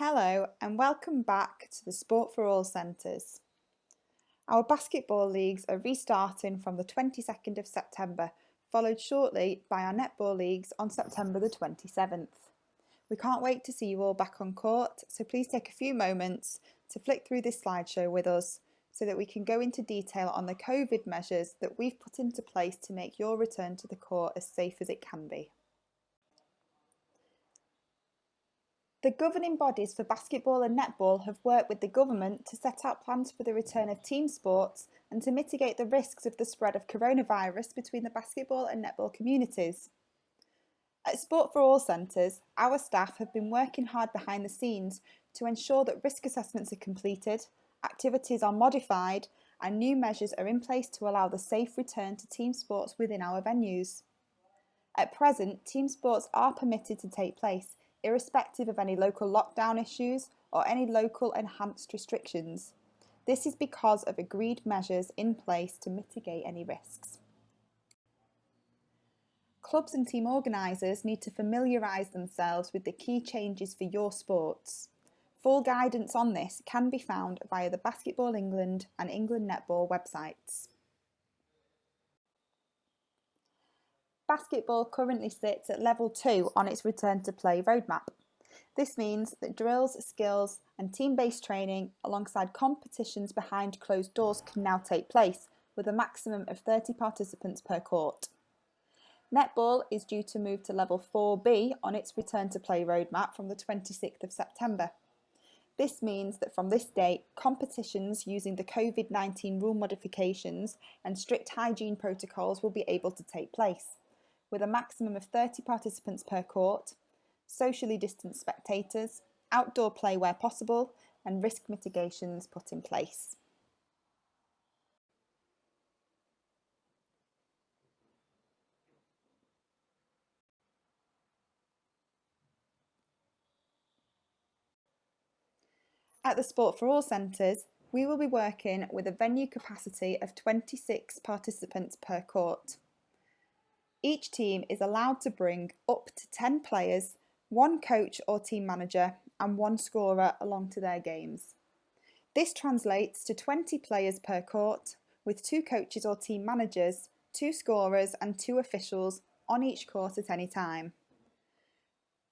Hello and welcome back to the Sport for All Centres. Our basketball leagues are restarting from the 22nd of September, followed shortly by our netball leagues on September the 27th. We can't wait to see you all back on court, so please take a few moments to flick through this slideshow with us so that we can go into detail on the COVID measures that we've put into place to make your return to the court as safe as it can be. The governing bodies for basketball and netball have worked with the government to set out plans for the return of team sports and to mitigate the risks of the spread of coronavirus between the basketball and netball communities. At Sport for All Centres, our staff have been working hard behind the scenes to ensure that risk assessments are completed, activities are modified, and new measures are in place to allow the safe return to team sports within our venues. At present, team sports are permitted to take place, irrespective of any local lockdown issues or any local enhanced restrictions. This is because of agreed measures in place to mitigate any risks. Clubs and team organisers need to familiarise themselves with the key changes for your sports. Full guidance on this can be found via the Basketball England and England Netball websites. Basketball currently sits at level 2 on its return to play roadmap. This means that drills, skills and team-based training alongside competitions behind closed doors can now take place with a maximum of 30 participants per court. Netball is due to move to level 4B on its return to play roadmap from the 26th of September. This means that from this date, competitions using the COVID-19 rule modifications and strict hygiene protocols will be able to take place, with a maximum of 30 participants per court, socially distanced spectators, outdoor play where possible, and risk mitigations put in place. At the Sport for All Centres, we will be working with a venue capacity of 26 participants per court. Each team is allowed to bring up to 10 players, one coach or team manager, and one scorer along to their games. This translates to 20 players per court, with 2 coaches or team managers, 2 scorers and 2 officials on each court at any time.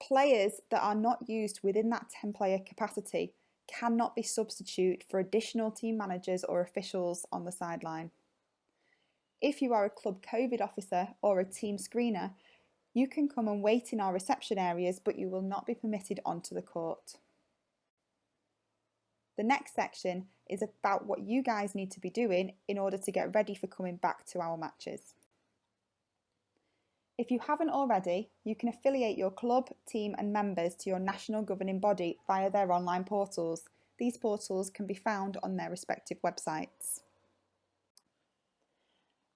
Players that are not used within that 10-player capacity cannot be substituted for additional team managers or officials on the sideline. If you are a club COVID officer or a team screener, you can come and wait in our reception areas, but you will not be permitted onto the court. The next section is about what you guys need to be doing in order to get ready for coming back to our matches. If you haven't already, you can affiliate your club, team and members to your national governing body via their online portals. These portals can be found on their respective websites.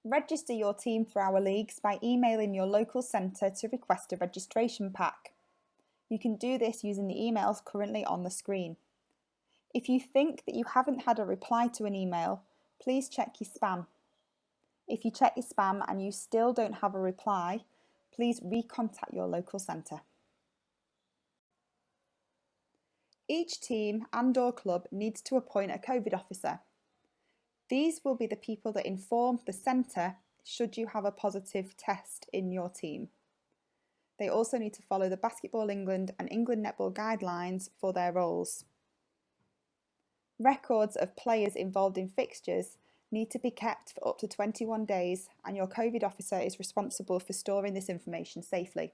Register your team for our leagues by emailing your local centre to request a registration pack. You can do this using the emails currently on the screen. If you think that you haven't had a reply to an email, please check your spam. If you check your spam and you still don't have a reply, please recontact your local centre. Each team and/or club needs to appoint a COVID officer. These will be the people that inform the centre should you have a positive test in your team. They also need to follow the Basketball England and England Netball guidelines for their roles. Records of players involved in fixtures need to be kept for up to 21 days, and your COVID officer is responsible for storing this information safely.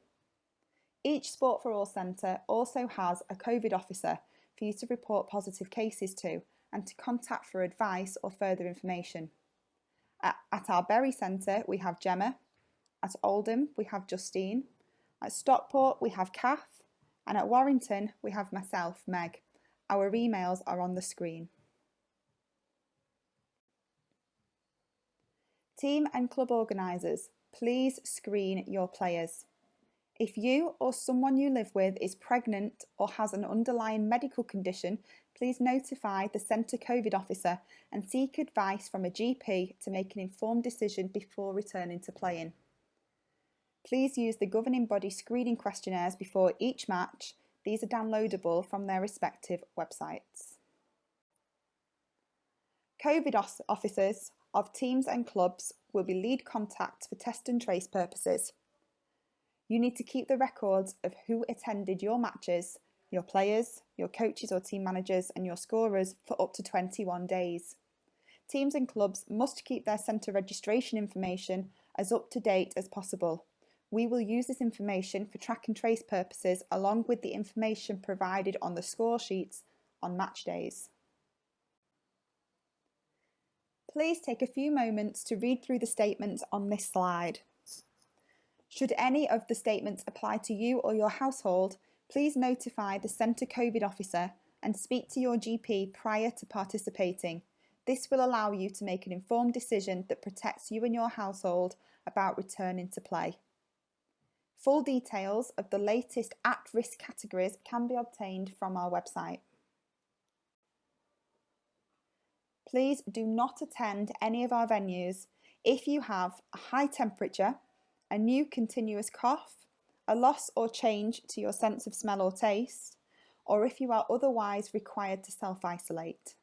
Each Sport for All centre also has a COVID officer for you to report positive cases to and to contact for advice or further information. At our Bury Centre we have Gemma, at Oldham we have Justine, at Stockport we have Kath, and at Warrington we have myself, Meg. Our emails are on the screen. Team and club organisers, please screen your players. If you or someone you live with is pregnant or has an underlying medical condition, please notify the centre COVID officer and seek advice from a GP to make an informed decision before returning to playing. Please use the governing body screening questionnaires before each match These are downloadable from their respective websites. COVID officers of teams and clubs will be lead contacts for test and trace purposes. You need to keep the records of who attended your matches, your players, your coaches or team managers and your scorers for up to 21 days. Teams and clubs must keep their centre registration information as up to date as possible. We will use this information for track and trace purposes along with the information provided on the score sheets on match days. Please take a few moments to read through the statements on this slide. Should any of the statements apply to you or your household, please notify the Centre COVID officer and speak to your GP prior to participating. This will allow you to make an informed decision that protects you and your household about returning to play. Full details of the latest at-risk categories can be obtained from our website. Please do not attend any of our venues if you have a high temperature, a new continuous cough, a loss or change to your sense of smell or taste, or if you are otherwise required to self-isolate.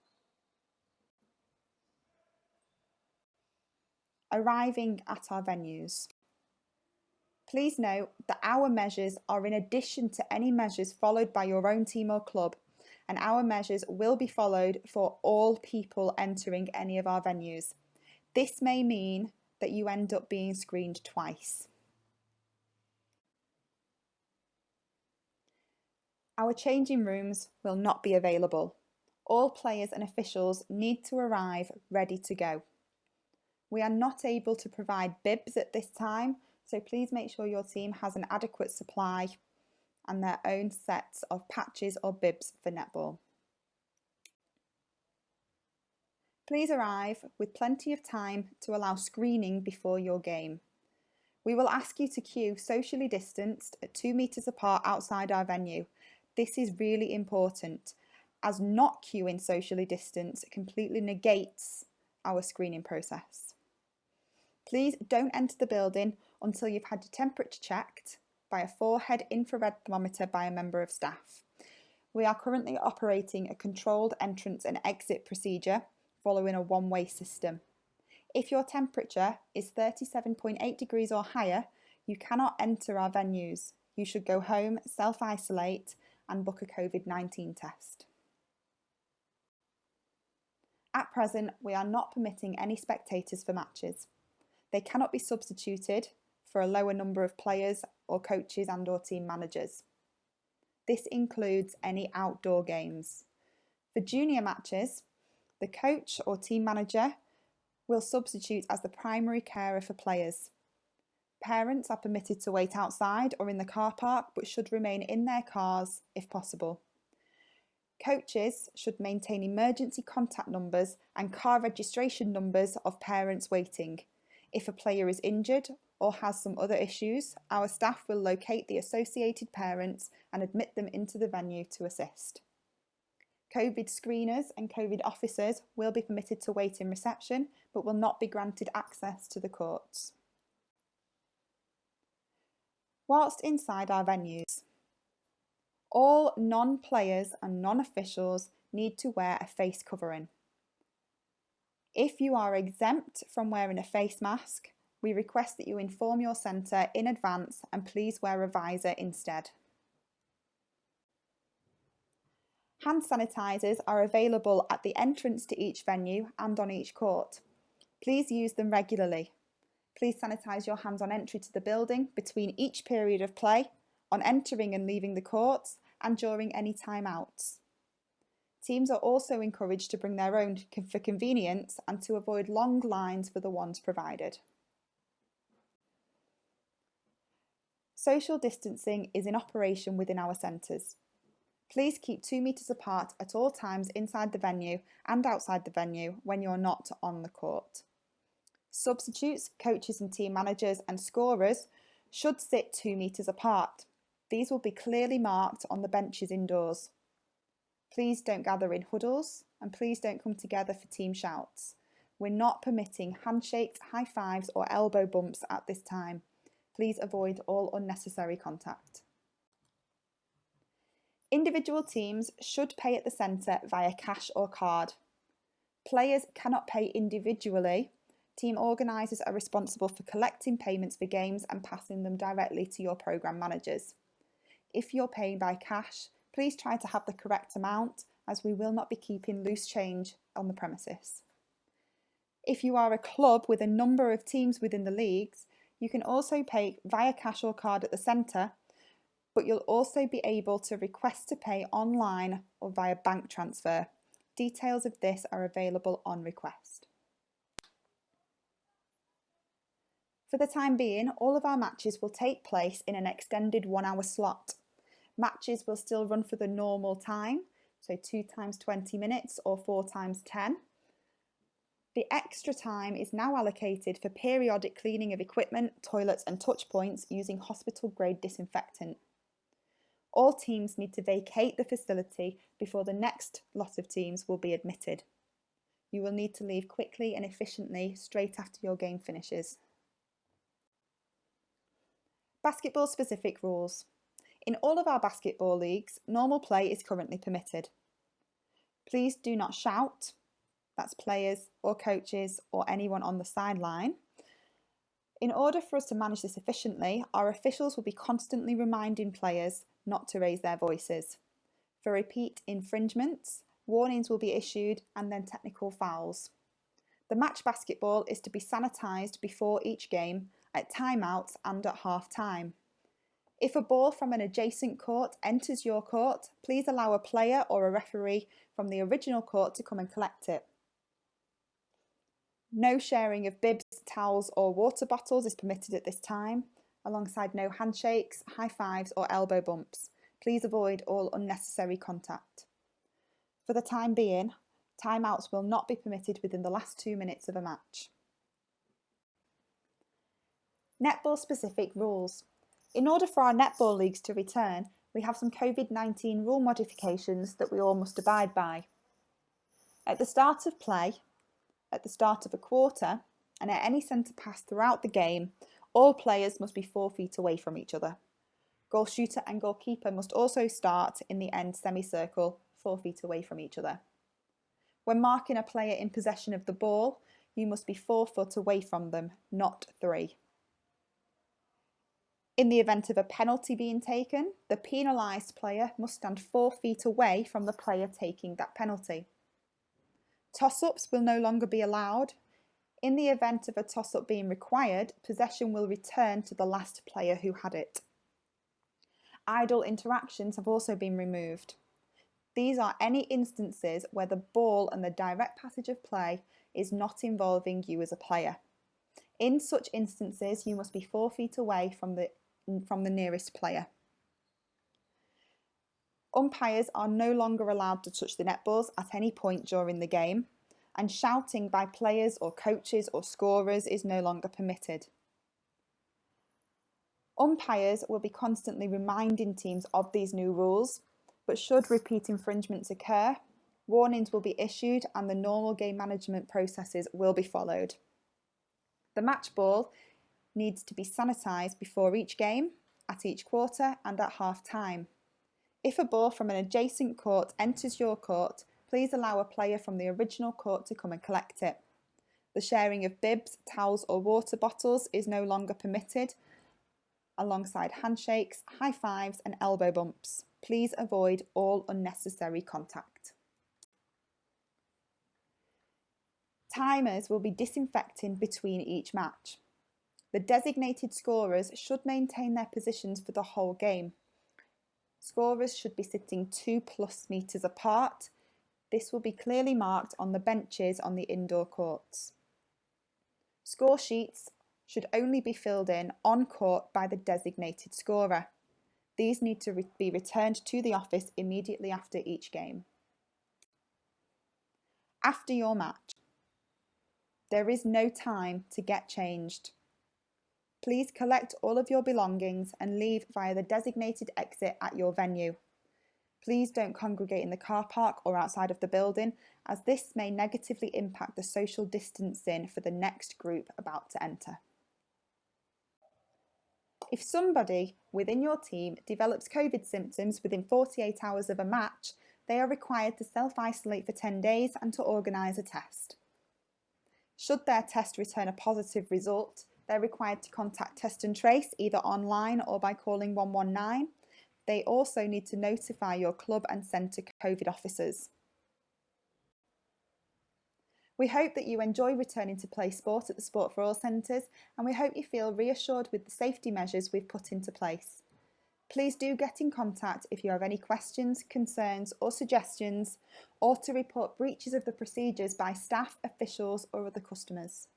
Arriving at our venues. Please note that our measures are in addition to any measures followed by your own team or club, and our measures will be followed for all people entering any of our venues. This may mean that you end up being screened twice. Our changing rooms will not be available. All players and officials need to arrive ready to go. We are not able to provide bibs at this time, so please make sure your team has an adequate supply and their own sets of patches or bibs for netball. Please arrive with plenty of time to allow screening before your game. We will ask you to queue socially distanced at 2 metres apart outside our venue. This is really important, as not queuing socially distanced completely negates our screening process. Please don't enter the building until you've had your temperature checked by a forehead infrared thermometer by a member of staff. We are currently operating a controlled entrance and exit procedure following a one-way system. If your temperature is 37.8 degrees or higher, you cannot enter our venues. You should go home, self-isolate and book a COVID-19 test. At present, we are not permitting any spectators for matches. They cannot be substituted for a lower number of players or coaches and or team managers. This includes any outdoor games. For junior matches, the coach or team manager will substitute as the primary carer for players. Parents are permitted to wait outside or in the car park but should remain in their cars if possible. Coaches should maintain emergency contact numbers and car registration numbers of parents waiting. If a player is injured or has some other issues, our staff will locate the associated parents and admit them into the venue to assist. COVID screeners and COVID officers will be permitted to wait in reception but will not be granted access to the courts. Whilst inside our venues, all non-players and non-officials need to wear a face covering. If you are exempt from wearing a face mask, we request that you inform your centre in advance and please wear a visor instead. Hand sanitizers are available at the entrance to each venue and on each court. Please use them regularly. Please sanitize your hands on entry to the building, between each period of play, on entering and leaving the courts, and during any timeouts. Teams are also encouraged to bring their own for convenience and to avoid long lines for the ones provided. Social distancing is in operation within our centres. Please keep 2 metres apart at all times inside the venue and outside the venue when you're not on the court. Substitutes, coaches and team managers and scorers should sit 2 metres apart. These will be clearly marked on the benches indoors. Please don't gather in huddles and please don't come together for team shouts. We're not permitting handshakes, high fives or elbow bumps at this time. Please avoid all unnecessary contact. Individual teams should pay at the centre via cash or card. Players cannot pay individually. Team organisers are responsible for collecting payments for games and passing them directly to your programme managers. If you're paying by cash, please try to have the correct amount, as we will not be keeping loose change on the premises. If you are a club with a number of teams within the leagues, you can also pay via cash or card at the centre, but you'll also be able to request to pay online or via bank transfer. Details of this are available on request. For the time being, all of our matches will take place in an extended 1 hour slot. Matches will still run for the normal time, so 2 times 20 minutes or 4 times 10. The extra time is now allocated for periodic cleaning of equipment, toilets and touch points using hospital grade disinfectant. All teams need to vacate the facility before the next lot of teams will be admitted. You will need to leave quickly and efficiently straight after your game finishes. Basketball specific rules. In all of our basketball leagues, normal play is currently permitted. Please do not shout, that's players or coaches or anyone on the sideline. In order for us to manage this efficiently, our officials will be constantly reminding players not to raise their voices. For repeat infringements, warnings will be issued and then technical fouls. The match basketball is to be sanitised before each game, at timeouts and at half time. If a ball from an adjacent court enters your court, please allow a player or a referee from the original court to come and collect it. No sharing of bibs, towels or water bottles is permitted at this time, alongside no handshakes, high fives or elbow bumps. Please avoid all unnecessary contact. For the time being, timeouts will not be permitted within the last 2 minutes of a match. Netball specific rules. In order for our netball leagues to return, we have some COVID-19 rule modifications that we all must abide by. At the start of play, at the start of a quarter, and at any centre pass throughout the game, all players must be 4 feet away from each other. Goal shooter and goalkeeper must also start in the end semicircle, 4 feet away from each other. When marking a player in possession of the ball, you must be 4 foot away from them, not 3. In the event of a penalty being taken, the penalised player must stand 4 feet away from the player taking that penalty. Toss-ups will no longer be allowed. In the event of a toss-up being required, possession will return to the last player who had it. Idle interactions have also been removed. These are any instances where the ball and the direct passage of play is not involving you as a player. In such instances, you must be 4 feet away from the nearest player. Umpires are no longer allowed to touch the netballs at any point during the game, and shouting by players or coaches or scorers is no longer permitted. Umpires will be constantly reminding teams of these new rules, but should repeat infringements occur, warnings will be issued and the normal game management processes will be followed. The match ball needs to be sanitised before each game, at each quarter and at half time. If a ball from an adjacent court enters your court, please allow a player from the original court to come and collect it. The sharing of bibs, towels or water bottles is no longer permitted, alongside handshakes, high fives and elbow bumps. Please avoid all unnecessary contact. Timers will be disinfecting between each match. The designated scorers should maintain their positions for the whole game. Scorers should be sitting 2+ metres apart. This will be clearly marked on the benches on the indoor courts. Score sheets should only be filled in on court by the designated scorer. These need to be returned to the office immediately after each game. After your match, there is no time to get changed. Please collect all of your belongings and leave via the designated exit at your venue. Please don't congregate in the car park or outside of the building, as this may negatively impact the social distancing for the next group about to enter. If somebody within your team develops COVID symptoms within 48 hours of a match, they are required to self-isolate for 10 days and to organise a test. Should their test return a positive result, they're required to contact Test and Trace either online or by calling 119. They also need to notify your club and centre COVID officers. We hope that you enjoy returning to play sport at the Sport for All centres, and we hope you feel reassured with the safety measures we've put into place. Please do get in contact if you have any questions, concerns or suggestions, or to report breaches of the procedures by staff, officials or other customers.